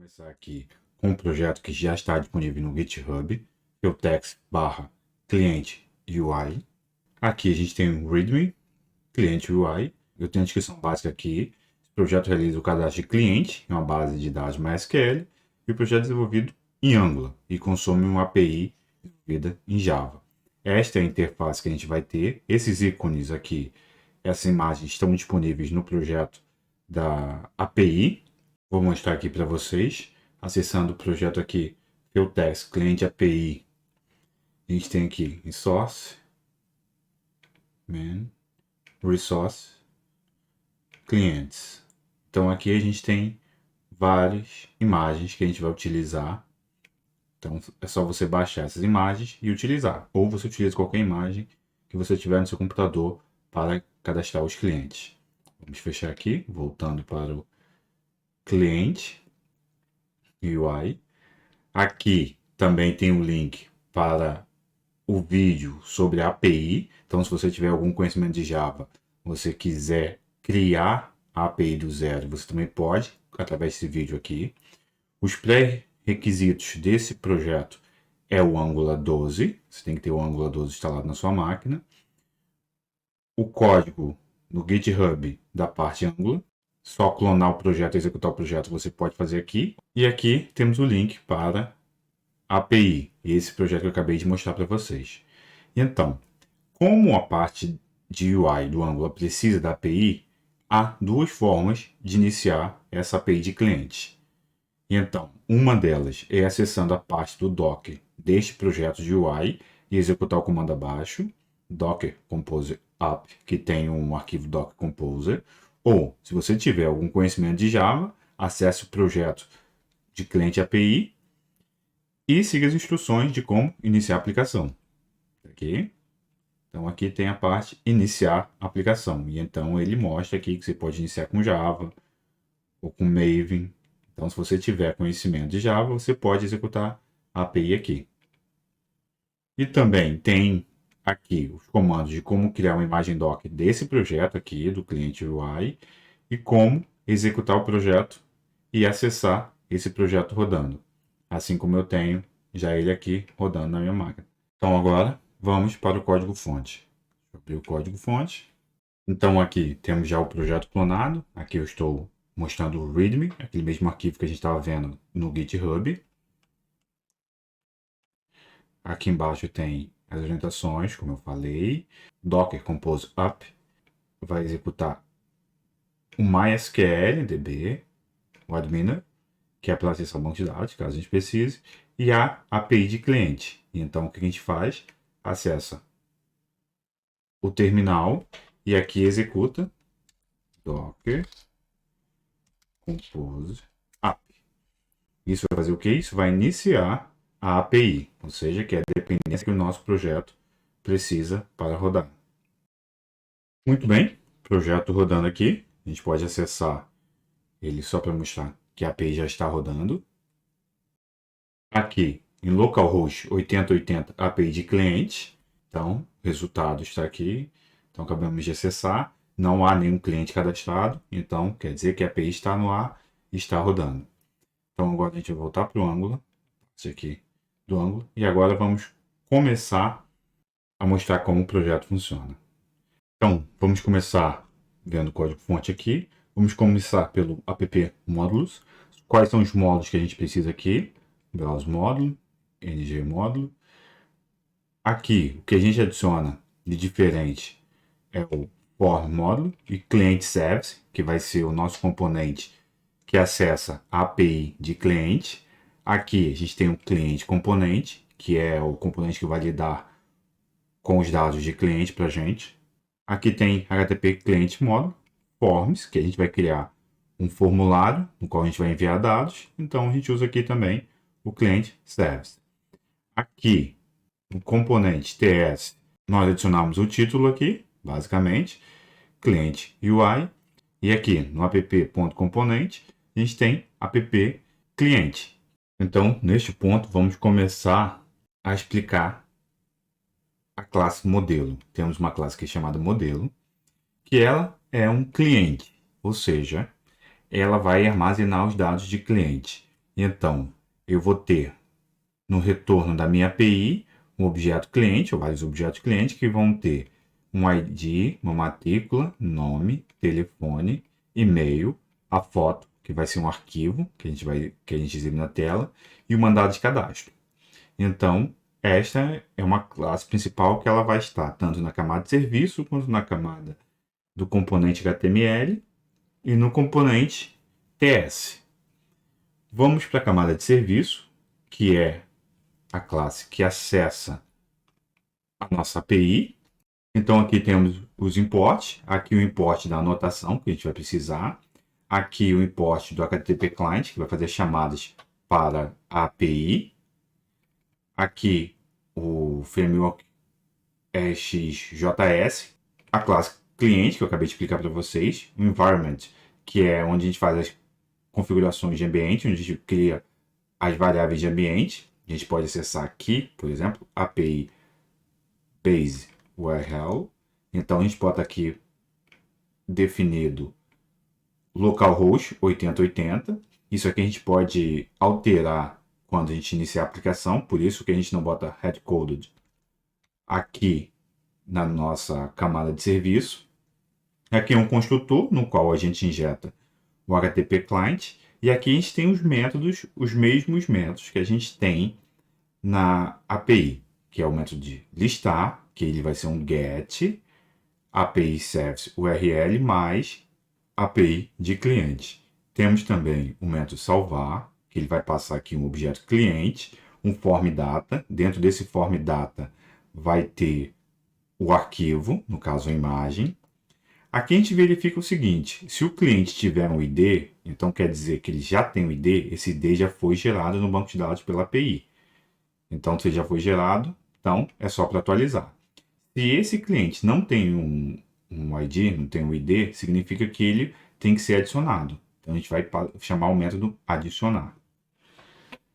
começar aqui com um projeto que já está disponível no GitHub, Cliente UI. Aqui a gente tem o README, Cliente UI. Eu tenho a descrição básica aqui. Esse projeto realiza o cadastro de cliente em uma base de dados MySQL e o projeto é desenvolvido em Angular e consome uma API desenvolvida em Java. Esta é a interface que a gente vai ter. Esses ícones aqui, essas imagens estão disponíveis no projeto da API. Vou mostrar aqui para vocês, acessando o projeto aqui, Fieltext Cliente API. A gente tem aqui Resource, Resource, Clientes. Então aqui a gente tem várias imagens que a gente vai utilizar. Então é só você baixar essas imagens e utilizar. Ou você utiliza qualquer imagem que você tiver no seu computador para cadastrar os clientes. Vamos fechar aqui, voltando para o cliente UI. Aqui também tem um link para o vídeo sobre a API. Então, se você tiver algum conhecimento de Java, você quiser criar a API do zero, você também pode, através desse vídeo aqui. Os pré-requisitos desse projeto é o Angular 12. Você tem que ter o Angular 12 instalado na sua máquina. O código no GitHub da parte Angular. Só clonar o projeto e executar o projeto você pode fazer aqui. E aqui temos o link para a API, esse projeto que eu acabei de mostrar para vocês. Então, como a parte de UI do Angular precisa da API, há duas formas de iniciar essa API de cliente. Então, uma delas é acessando a parte do Docker deste projeto de UI e executar o comando abaixo, Docker Composer App, que tem um arquivo Docker Composer. Ou, se você tiver algum conhecimento de Java, acesse o projeto de cliente API e siga as instruções de como iniciar a aplicação. Ok? Então aqui tem a parte iniciar a aplicação. E então ele mostra aqui que você pode iniciar com Java ou com Maven. Então se você tiver conhecimento de Java, você pode executar a API aqui. E também tem aqui os comandos de como criar uma imagem Docker desse projeto aqui, do cliente UI, e como executar o projeto e acessar esse projeto rodando. Assim como eu tenho já ele aqui rodando na minha máquina. Então agora vamos para o código-fonte. Abrir o código-fonte. Então aqui temos já o projeto clonado. Aqui eu estou mostrando o README, aquele mesmo arquivo que a gente estava vendo no GitHub. Aqui embaixo tem as orientações, como eu falei. Docker Compose Up vai executar o MySQL DB, o adminer, que é para acessar o banco de dados, caso a gente precise, e a API de cliente. Então, o que a gente faz? Acessa o terminal e aqui executa Docker Compose App. Isso vai fazer o quê? Isso vai iniciar a API, ou seja, que é a dependência que o nosso projeto precisa para rodar. Muito bem, projeto rodando aqui. A gente pode acessar ele só para mostrar que a API já está rodando. Aqui em localhost 8080 API de cliente. Então, o resultado está aqui. Então, acabamos de acessar. Não há nenhum cliente cadastrado. Então, quer dizer que a API está no ar e está rodando. Então, agora a gente vai voltar para o Angular. Esse aqui do Angular. E agora vamos começar a mostrar como o projeto funciona. Então, vamos começar vendo o código-fonte aqui. Vamos começar pelo app módulos. Quais são os módulos que a gente precisa aqui? Browse módulo, ng módulo. Aqui, o que a gente adiciona de diferente é o form módulo e client service, que vai ser o nosso componente que acessa a API de cliente. Aqui a gente tem o cliente componente, que é o componente que vai lidar com os dados de cliente para a gente. Aqui tem HTTP cliente módulo, forms, que a gente vai criar um formulário no qual a gente vai enviar dados. Então a gente usa aqui também o cliente service. Aqui no componente TS nós adicionamos o título aqui, basicamente, cliente UI. E aqui no app.componente a gente tem app cliente. Então neste ponto vamos começar a explicar a classe modelo. Temos uma classe que é chamada modelo, que ela é um cliente, ou seja, ela vai armazenar os dados de cliente. Então, eu vou ter no retorno da minha API um objeto cliente, ou vários objetos clientes, que vão ter um ID, uma matrícula, nome, telefone, e-mail, a foto, que vai ser um arquivo que a gente exibe na tela, e o mandado de cadastro. Então, esta é uma classe principal que ela vai estar tanto na camada de serviço quanto na camada do componente HTML e no componente TS. Vamos para a camada de serviço, que é a classe que acessa a nossa API. Então aqui temos os imports, aqui o import da anotação que a gente vai precisar, aqui o import do HTTP Client, que vai fazer chamadas para a API, aqui o framework XJS, a classe cliente, que eu acabei de explicar para vocês, o environment, que é onde a gente faz as configurações de ambiente, onde a gente cria as variáveis de ambiente. A gente pode acessar aqui, por exemplo, API base URL. Então a gente bota aqui definido localhost 8080. Isso aqui a gente pode alterar quando a gente iniciar a aplicação, por isso que a gente não bota headcoded aqui na nossa camada de serviço. Aqui é um construtor no qual a gente injeta o HTTP client, e aqui a gente tem os métodos, os mesmos métodos que a gente tem na API, que é o método de listar, que ele vai ser um get, API service URL mais API de cliente. Temos também o método salvar, que ele vai passar aqui um objeto cliente, um form data. Dentro desse form data vai ter o arquivo, no caso a imagem. Aqui a gente verifica o seguinte: se o cliente tiver um ID, então quer dizer que ele já tem um ID, esse ID já foi gerado no banco de dados pela API. Então, se já foi gerado, então é só para atualizar. Se esse cliente não tem um ID, não tem um ID, significa que ele tem que ser adicionado. Então, a gente vai chamar o método adicionar.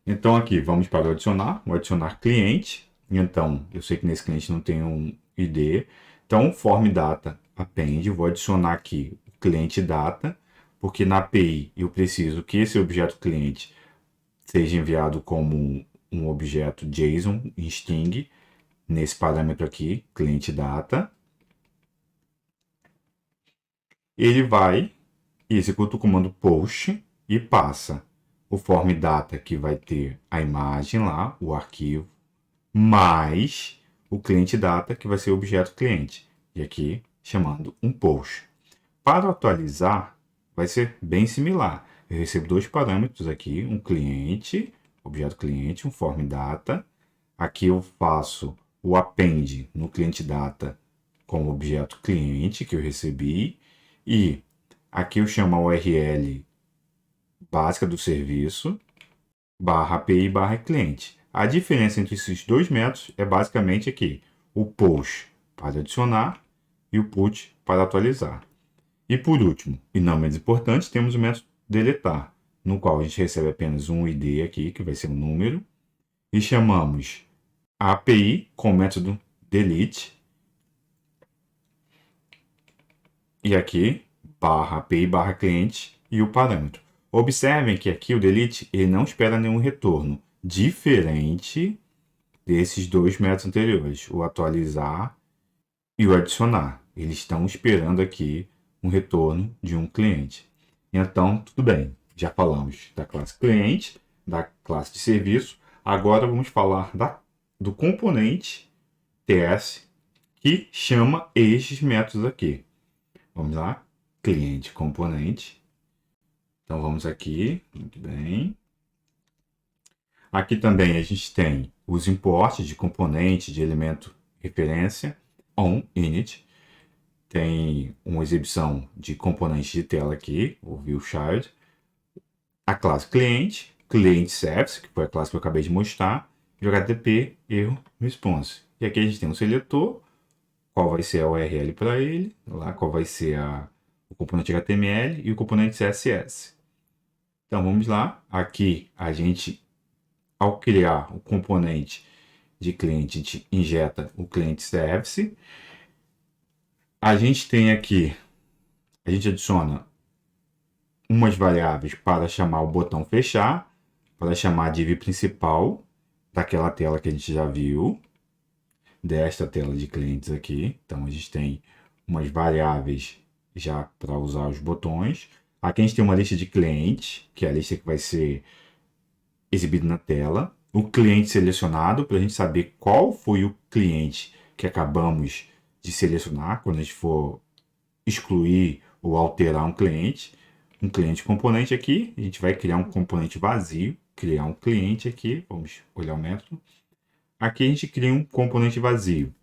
Então, aqui, vamos para o adicionar cliente. Então, eu sei que nesse cliente não tem um ID. Então, form data append, vou adicionar aqui o cliente data, porque na API eu preciso que esse objeto cliente seja enviado como um objeto JSON em string, nesse parâmetro aqui, cliente data. Ele vai e executa o comando post e passa o form data, que vai ter a imagem lá, o arquivo, mais o cliente data, que vai ser o objeto cliente. E aqui chamando um post. Para atualizar, vai ser bem similar. Eu recebo dois parâmetros aqui, um cliente, objeto cliente, um form data. Aqui eu faço o append no cliente data com o objeto cliente que eu recebi. E aqui eu chamo a URL básica do serviço, barra API, barra cliente. A diferença entre esses dois métodos é basicamente aqui, o post para adicionar e o put para atualizar. E por último, e não menos importante, temos o método deletar, no qual a gente recebe apenas um ID aqui, que vai ser um número, e chamamos a API com o método delete, e aqui, barra API, barra cliente e o parâmetro. Observem que aqui o delete ele não espera nenhum retorno, diferente desses dois métodos anteriores, o atualizar e o adicionar. Eles estão esperando aqui um retorno de um cliente. Então, tudo bem, já falamos da classe cliente, da classe de serviço, agora vamos falar do componente TS que chama estes métodos aqui. Vamos lá, cliente componente. Então vamos aqui, muito bem. Aqui também a gente tem os importes de componente, de elemento referência, on init. Tem uma exibição de componentes de tela aqui, o viewChild. A classe cliente, client service, que foi a classe que eu acabei de mostrar, e o HTTP erro response. E aqui a gente tem um seletor, qual vai ser a URL para ele, lá qual vai ser o componente HTML e o componente CSS. Então vamos lá, aqui a gente, ao criar o componente de cliente, a gente injeta o client service. A gente tem aqui, a gente adiciona umas variáveis para chamar o botão fechar. para chamar a div principal daquela tela que a gente já viu, desta tela de clientes aqui. Então a gente tem umas variáveis já para usar os botões. Aqui a gente tem uma lista de clientes, que é a lista que vai ser exibida na tela. O cliente selecionado, para a gente saber qual foi o cliente que acabamos de selecionar, quando a gente for excluir ou alterar um cliente componente aqui, a gente vai criar um componente vazio, criar um cliente aqui, vamos olhar o método. Aqui a gente cria um componente vazio.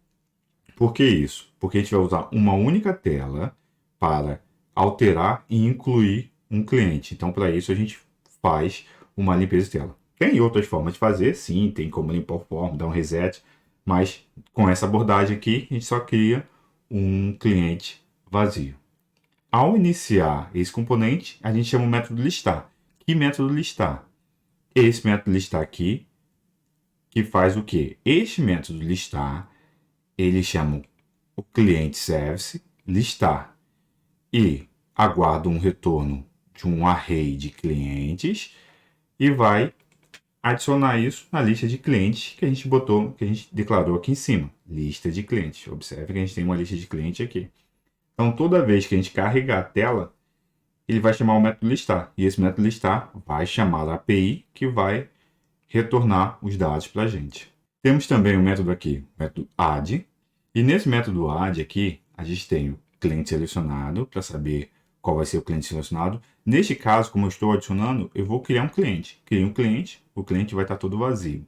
Por que isso? Porque a gente vai usar uma única tela para alterar e incluir um cliente. Então, para isso, a gente faz uma limpeza de tela. Tem outras formas de fazer, sim, tem como limpar o form, dar um reset, mas com essa abordagem aqui, a gente só cria um cliente vazio. Ao iniciar esse componente, a gente chama o método listar. Que método listar? Esse método listar aqui, que faz o quê? Este método listar, ele chama o cliente service listar e aguarda um retorno de um array de clientes e vai adicionar isso na lista de clientes que a gente botou, que a gente declarou aqui em cima. Lista de clientes. Observe que a gente tem uma lista de clientes aqui. Então, toda vez que a gente carregar a tela, ele vai chamar o método listar. E esse método listar vai chamar a API que vai retornar os dados para a gente. Temos também o método aqui, o método add. E nesse método add aqui, a gente tem o cliente selecionado para saber qual vai ser o cliente selecionado. Neste caso, como eu estou adicionando, eu vou criar um cliente. Criei um cliente, o cliente vai estar todo vazio.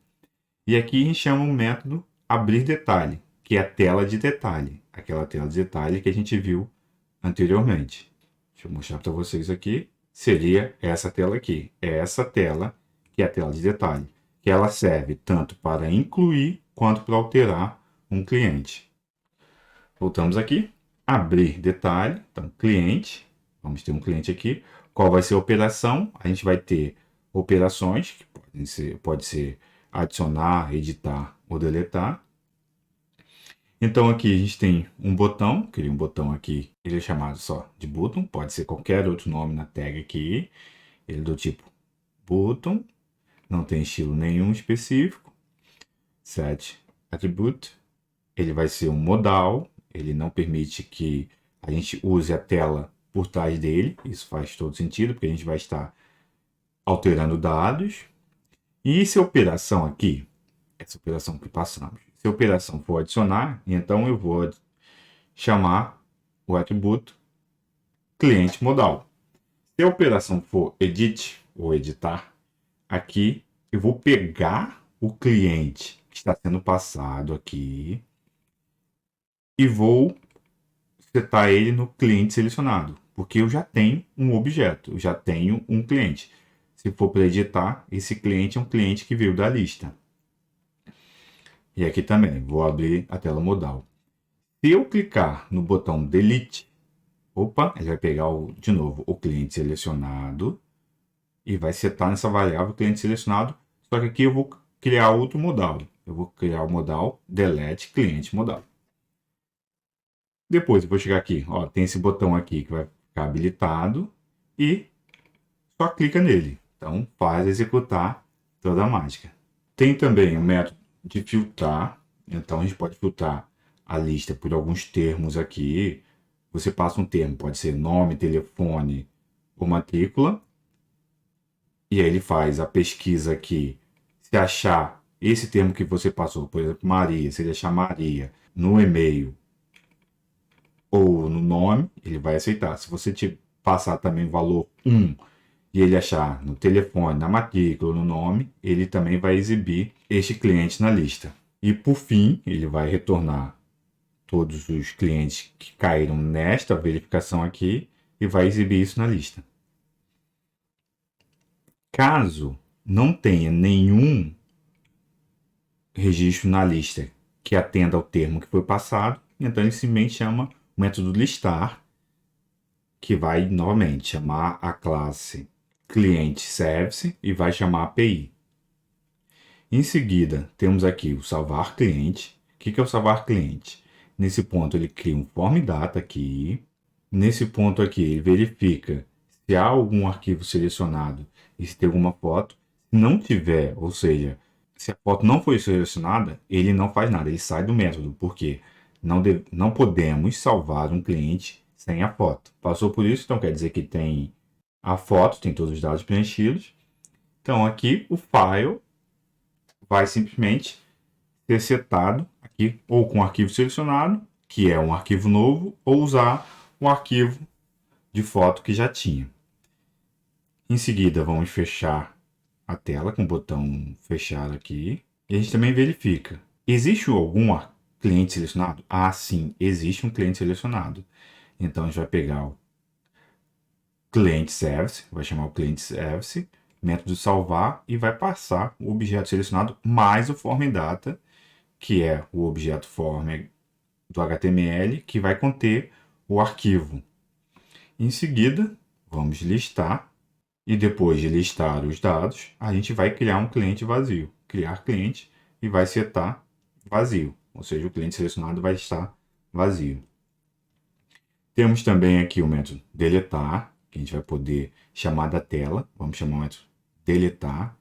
E aqui a gente chama o método abrir detalhe, que é a tela de detalhe. Aquela tela de detalhe que a gente viu anteriormente. Deixa eu mostrar para vocês aqui. Seria essa tela aqui. É essa tela que é a tela de detalhe, que ela serve tanto para incluir quanto para alterar um cliente. Voltamos aqui. Abrir detalhe. Então, cliente. Vamos ter um cliente aqui. Qual vai ser a operação? A gente vai ter operações, que pode ser adicionar, editar ou deletar. Então aqui a gente tem um botão, cria um botão aqui, ele é chamado só de button, pode ser qualquer outro nome na tag aqui, ele é do tipo button, não tem estilo nenhum específico. Set attribute, ele vai ser um modal, ele não permite que a gente use a tela por trás dele, isso faz todo sentido, porque a gente vai estar alterando dados. E se a operação aqui, essa operação que passamos, se a operação for adicionar, então eu vou chamar o atributo cliente modal. Se a operação for edit ou editar, aqui eu vou pegar o cliente que está sendo passado aqui e vou setar ele no cliente selecionado, porque eu já tenho um objeto, eu já tenho um cliente. Se for para editar, esse cliente é um cliente que veio da lista. E aqui também, vou abrir a tela modal. Se eu clicar no botão Delete, opa, ele vai pegar de novo o cliente selecionado e vai setar nessa variável cliente selecionado. Só que aqui eu vou criar outro modal. Eu vou criar o modal Delete cliente modal. Depois eu vou chegar aqui, ó, tem esse botão aqui que vai ficar habilitado e só clica nele. Então faz executar toda a mágica. Tem também o método de filtrar. Então a gente pode filtrar a lista por alguns termos aqui. Você passa um termo, pode ser nome, telefone ou matrícula. E aí ele faz a pesquisa aqui. Se achar esse termo que você passou, por exemplo, Maria, se ele achar Maria no e-mail ou no nome, ele vai aceitar. Se você te passar também o valor 1 e ele achar no telefone, na matrícula ou no nome, ele também vai exibir este cliente na lista. E por fim, ele vai retornar todos os clientes que caíram nesta verificação aqui e vai exibir isso na lista. Caso não tenha nenhum registro na lista que atenda ao termo que foi passado, então ele simplesmente chama o método listar, que vai novamente chamar a classe cliente service e vai chamar a API. Em seguida, temos aqui o salvar cliente. O que é o salvar cliente? Nesse ponto ele cria um form data aqui. Nesse ponto aqui ele verifica se há algum arquivo selecionado e se tem alguma foto. Se não tiver, ou seja, se a foto não foi selecionada, ele não faz nada, ele sai do método, porque não podemos salvar um cliente sem a foto. Passou por isso, então quer dizer que tem a foto, tem todos os dados preenchidos. Então aqui o file vai simplesmente ser setado aqui ou com o arquivo selecionado, que é um arquivo novo, ou usar o arquivo de foto que já tinha. Em seguida, vamos fechar a tela com o botão fechar aqui. E a gente também verifica. Existe algum cliente selecionado? Ah, sim, existe um cliente selecionado. Então, a gente vai pegar o cliente service, vai chamar o cliente service, método salvar, e vai passar o objeto selecionado mais o form data, que é o objeto form do HTML, que vai conter o arquivo. Em seguida, vamos listar. E depois de listar os dados, a gente vai criar um cliente vazio. Criar cliente e vai setar vazio. Ou seja, o cliente selecionado vai estar vazio. Temos também aqui o método deletar, que a gente vai poder chamar da tela. Vamos chamar o método deletar,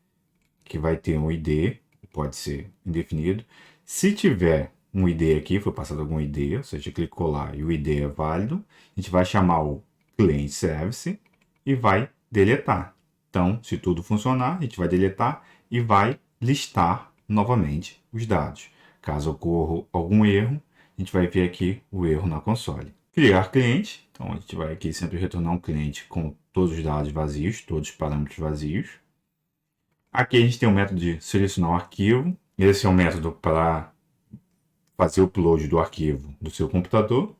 que vai ter um ID, pode ser indefinido. Se tiver um ID aqui, foi passado algum ID, ou seja, clicou lá e o ID é válido, a gente vai chamar o client service e vai deletar. Então, se tudo funcionar, a gente vai deletar e vai listar novamente os dados. Caso ocorra algum erro, a gente vai ver aqui o erro na console. Criar cliente, então a gente vai aqui sempre retornar um cliente com todos os dados vazios, todos os parâmetros vazios. Aqui a gente tem o método de selecionar o arquivo. Esse é o método para fazer o upload do arquivo do seu computador.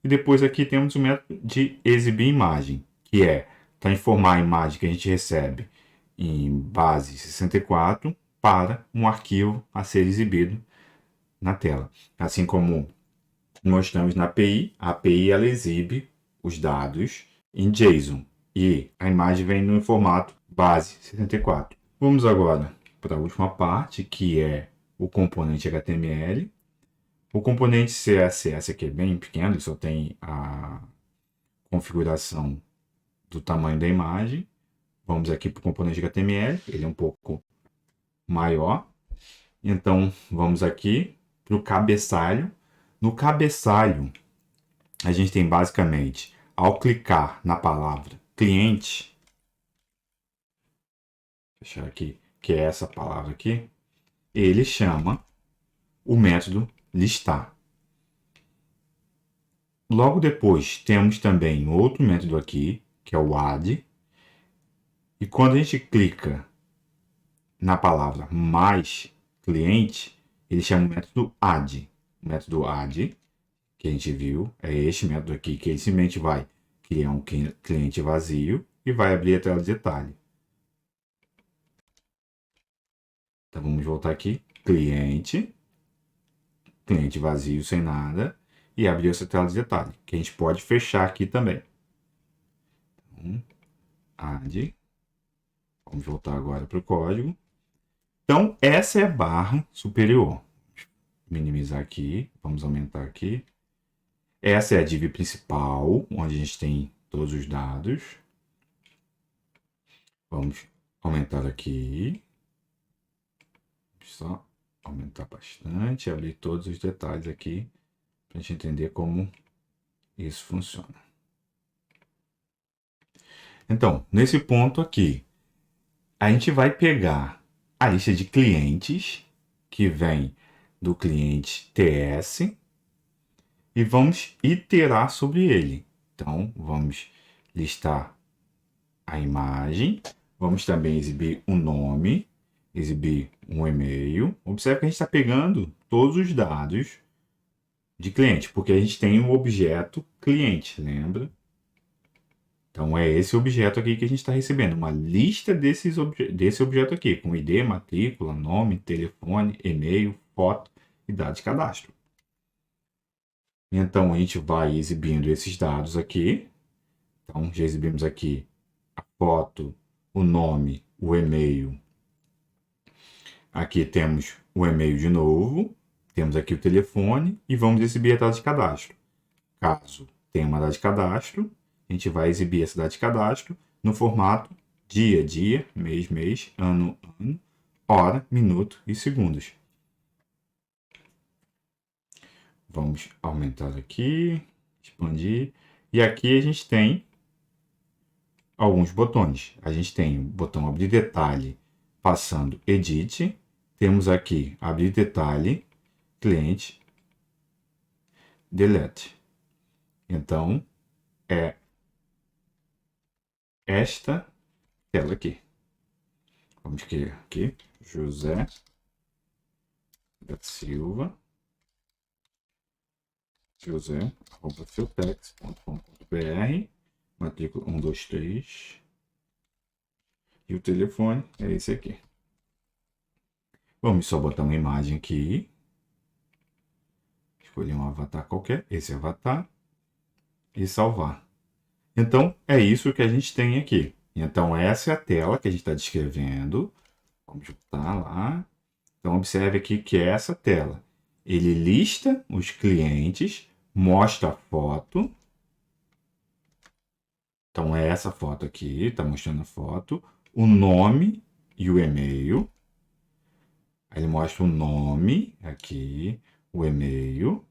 E depois aqui temos o método de exibir imagem, que é transformar a imagem que a gente recebe em base 64 para um arquivo a ser exibido na tela. Assim como mostramos na API, a API ela exibe os dados em JSON e a imagem vem no formato base 64. Vamos agora para a última parte, que é o componente HTML. O componente CSS aqui é bem pequeno, ele só tem a configuração do tamanho da imagem. Vamos aqui para o componente HTML, ele é um pouco maior. Então, vamos aqui para o cabeçalho. No cabeçalho, a gente tem basicamente, ao clicar na palavra cliente, vou fechar aqui, que é essa palavra aqui, ele chama o método listar. Logo depois, temos também outro método aqui, que é o add. E quando a gente clica na palavra mais cliente, ele chama o método add. O método add, que a gente viu, é este método aqui, que ele simplesmente vai criar um cliente vazio e vai abrir a tela de detalhe. Então vamos voltar aqui, cliente vazio sem nada, e abrir essa tela de detalhe, que a gente pode fechar aqui também. Então, add. Vamos voltar agora para o código. Então, essa é a barra superior. Minimizar aqui, vamos aumentar aqui. Essa é a div principal, onde a gente tem todos os dados. Vamos aumentar aqui. Só aumentar bastante, abrir todos os detalhes aqui, para a gente entender como isso funciona. Então, nesse ponto aqui, a gente vai pegar a lista de clientes, que vem do cliente TS, e vamos iterar sobre ele. Então, vamos listar a imagem, vamos também exibir um nome, exibir um e-mail. Observe que a gente está pegando todos os dados de cliente, porque a gente tem um objeto cliente, lembra? Então, é esse objeto aqui que a gente está recebendo, uma lista desse objeto aqui, com ID, matrícula, nome, telefone, e-mail, foto e dados de cadastro. Então, a gente vai exibindo esses dados aqui. Então, já exibimos aqui a foto, o nome, o e-mail. Aqui temos o e-mail de novo, temos aqui o telefone e vamos exibir a data de cadastro. Caso tenha uma data de cadastro, a gente vai exibir essa data de cadastro no formato dia, dia, mês, mês, ano, ano, hora, minuto e segundos. Vamos aumentar aqui, expandir. E aqui a gente tem alguns botões. A gente tem o botão abrir detalhe passando edit. Temos aqui abrir detalhe, cliente, delete. Então, é esta tela aqui. Vamos escrever aqui, José da Silva, josé@filtex.com.br, matrícula 123, e o telefone é esse aqui. Vamos só botar uma imagem aqui, escolher um avatar qualquer, esse avatar, e salvar. Então, é isso que a gente tem aqui. Então, essa é a tela que a gente está descrevendo. Vamos botar lá. Então, observe aqui que é essa tela. Ele lista os clientes, mostra a foto. Então, é essa foto aqui, está mostrando a foto, o nome e o e-mail. Aí ele mostra o nome aqui, o e-mail.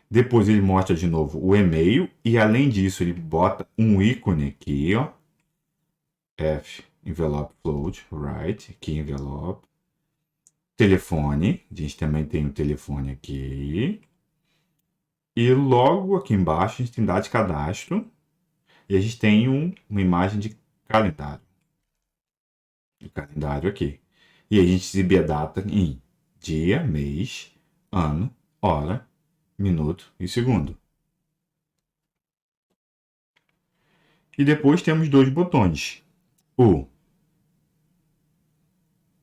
Depois ele mostra de novo o e-mail e, além disso, ele bota um ícone aqui, ó. F, envelope float, right, aqui envelope. Telefone, a gente também tem o telefone aqui. E logo aqui embaixo a gente tem dados de cadastro. E a gente tem uma imagem de calendário. O calendário aqui. E a gente exibe a data em dia, mês, ano, hora, minuto e segundo. E depois temos dois botões.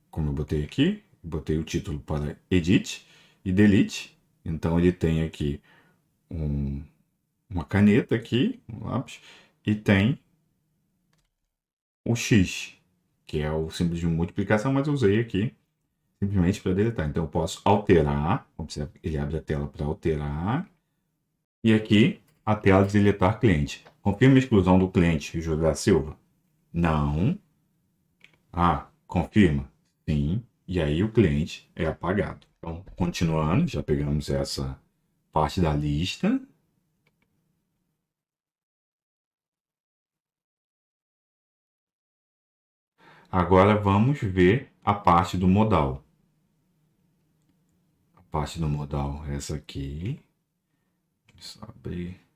Como eu botei aqui, botei o título para Edit e Delete. Então ele tem aqui uma caneta aqui, um lápis, e tem o X, que é o símbolo de multiplicação, mas eu usei aqui simplesmente para deletar. Então eu posso alterar, observe, ele abre a tela para alterar, e aqui a tela de deletar cliente. Confirma a exclusão do cliente José Silva? Não. Ah, confirma? Sim. E aí o cliente é apagado. Então, continuando, já pegamos essa parte da lista. Agora vamos ver a parte do modal. A parte do modal é essa aqui. Deixa eu abrir.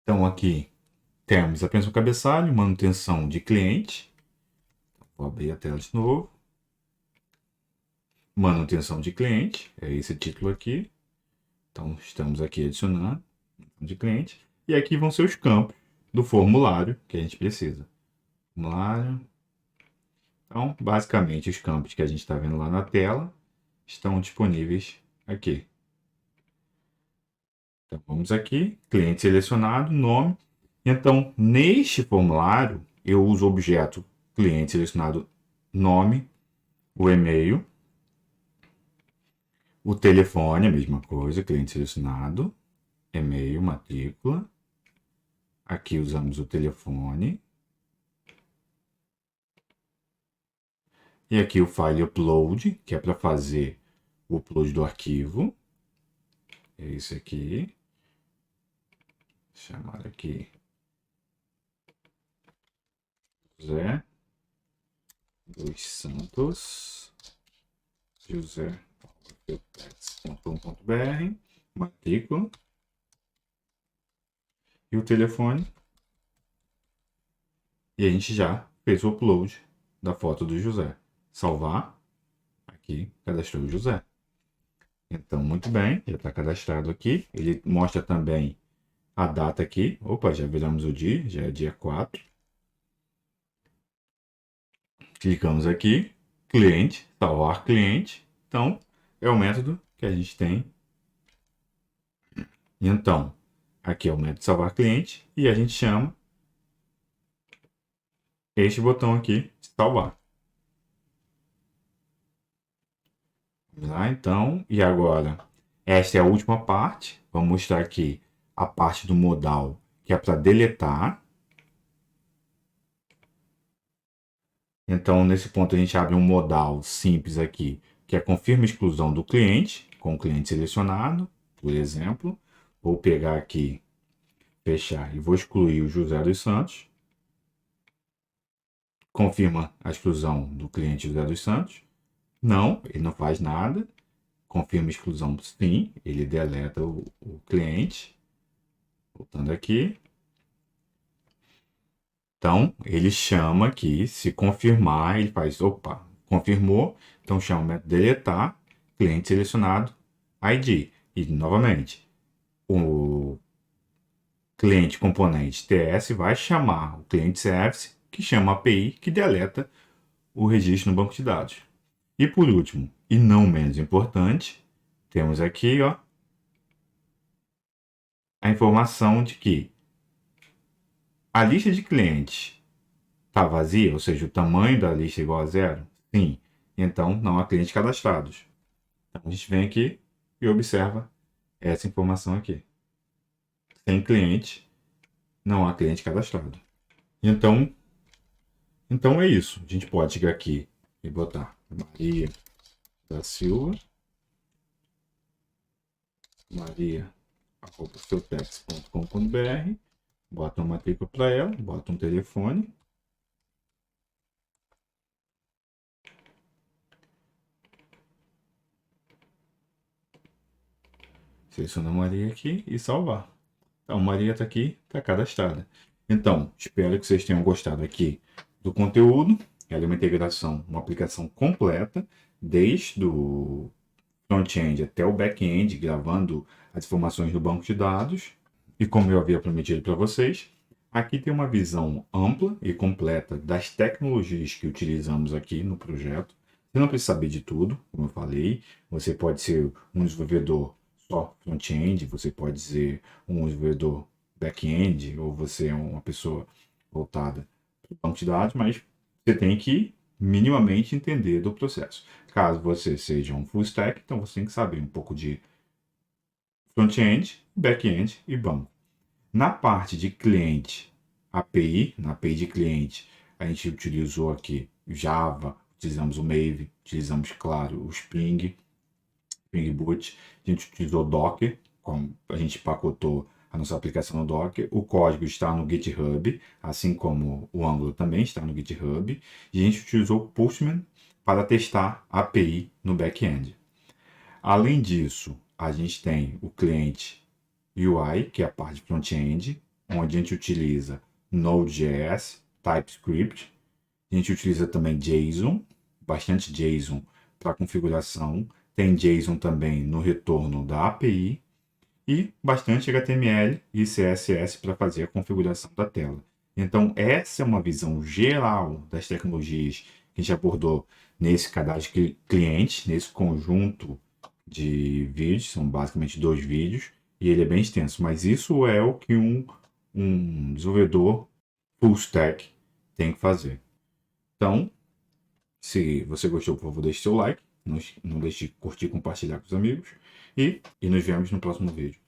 Então aqui temos apenas o cabeçalho, manutenção de cliente. Vou abrir a tela de novo. Manutenção de cliente, é esse título aqui. Então estamos aqui adicionando de cliente. E aqui vão ser os campos do formulário que a gente precisa. Formulário. Então, basicamente, os campos que a gente está vendo lá na tela estão disponíveis aqui. Então, vamos aqui, cliente selecionado, nome. Então, neste formulário, eu uso o objeto cliente selecionado nome, o e-mail, o telefone, a mesma coisa, cliente selecionado, e-mail, matrícula. Aqui usamos o telefone. E aqui o file upload, que é para fazer o upload do arquivo. É esse aqui. Vou chamar aqui José dos Santos, josé.com.br, matrícula e o telefone. E a gente já fez o upload da foto do José. Salvar. Aqui, cadastrou o José. Então, muito bem, já está cadastrado aqui. Ele mostra também a data aqui. Opa, já viramos o dia, já é dia 4. Clicamos aqui, cliente, salvar cliente. Então, é o método que a gente tem. Então, aqui é o método salvar cliente e a gente chama este botão aqui, salvar. Vamos lá, então, e agora, Esta é a última parte. Vamos mostrar aqui a parte do modal, que é para deletar. Então, nesse ponto, a gente abre um modal simples aqui, que é confirma a exclusão do cliente, com o cliente selecionado, por exemplo. Vou pegar aqui, fechar e vou excluir o José dos Santos. Confirma a exclusão do cliente José dos Santos. Não, ele não faz nada. Confirma a exclusão, sim, ele deleta o cliente. Voltando aqui. Então, ele chama aqui, se confirmar, ele faz, opa, confirmou, então chama o método deletar, cliente selecionado, ID. E, novamente, o cliente componente TS vai chamar o cliente service, que chama a API, que deleta o registro no banco de dados. E por último, e não menos importante, temos aqui ó, a informação de que a lista de clientes está vazia, ou seja, o tamanho da lista é igual a zero. Sim, então não há clientes cadastrados. Então a gente vem aqui e observa essa informação aqui. Sem cliente, não há cliente cadastrado. Então é isso. A gente pode chegar aqui e botar Maria da Silva, maria@seutex.com.br, bota uma matrícula para ela, bota um telefone. Seleciona a Maria aqui e salvar. Então, Maria está aqui, está cadastrada. Então, espero que vocês tenham gostado aqui do conteúdo. Ela é uma integração, uma aplicação completa, desde o front-end até o back-end, gravando as informações do banco de dados. E como eu havia prometido para vocês, aqui tem uma visão ampla e completa das tecnologias que utilizamos aqui no projeto. Você não precisa saber de tudo, como eu falei. Você pode ser um desenvolvedor só front-end, você pode ser um desenvolvedor back-end, ou você é uma pessoa voltada para o banco de dados, mas você tem que minimamente entender do processo. Caso você seja um full stack, então você tem que saber um pouco de front-end, back-end e banco. Na parte de cliente API, na API de cliente, a gente utilizou aqui Java, utilizamos o Maven, utilizamos, claro, o Spring Boot, a gente utilizou Docker, como a gente pacotou a nossa aplicação no Docker. O código está no GitHub, assim como o Angular também está no GitHub. E a gente utilizou o Postman para testar a API no back-end. Além disso, a gente tem o cliente UI, que é a parte front-end, onde a gente utiliza Node.js, TypeScript. A gente utiliza também JSON, bastante JSON para configuração. Tem JSON também no retorno da API e bastante HTML e CSS para fazer a configuração da tela. Então, essa é uma visão geral das tecnologias que a gente abordou nesse cadastro de cliente, nesse conjunto de vídeos, são basicamente 2 vídeos, e ele é bem extenso, mas isso é o que um desenvolvedor full stack tem que fazer. Então, se você gostou, por favor, deixe seu like, não deixe de curtir e compartilhar com os amigos, e nos vemos no próximo vídeo.